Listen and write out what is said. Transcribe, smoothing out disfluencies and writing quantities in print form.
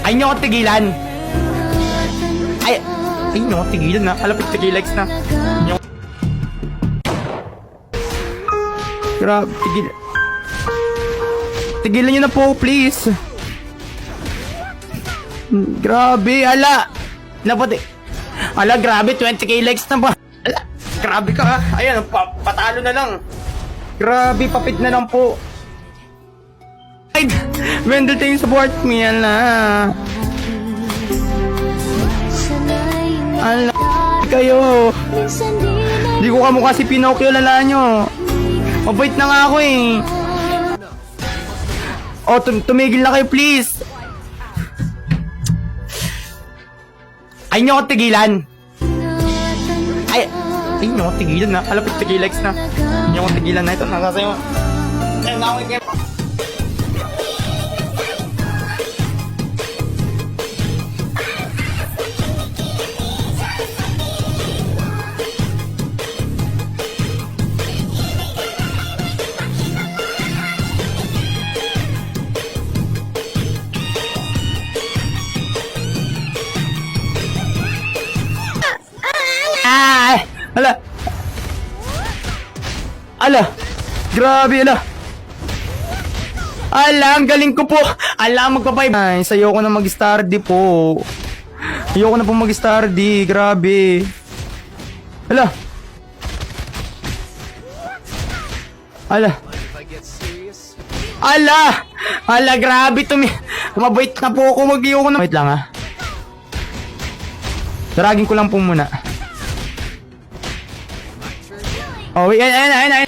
Ay, nyo ako tigilan. Ay nyo ako tigilan na. Kalapit tigilex na. Nyo. Grabe, tigilan. Tigilan nyo na po, please. Grabe, ala. Napati. Ala, grabe, 20k likes na ba? Ala, grabe ka ha. Ayan, patalo na lang. Grabe, papit na lang po. Ay, Wendell, thank you support me, ala. Ala, kayo. Di ko kamukha si Pinocchio, lala nyo. Mabait na nga ako eh. O, tumigil na kayo, please. Ay, nyo ako tigilan. Ay nyo ako tigilan na. Kalapit tigilex na. Nyo ako tigilan na. Ito, nasasayo. Ay, na ako ikip. Ay! Ala! Ala! Grabe, ala! Ala, ang galing ko po! Ala, magpa-5. Ay, ayoko na mag-stardy po. Ayoko na po mag-stardy. Grabe. Ala! Ala! Ala! Ala, grabe. Mabait na po ako. Mag-ioko na. Wait lang ha. Daragin ko lang po muna. Oh, wait, ayun.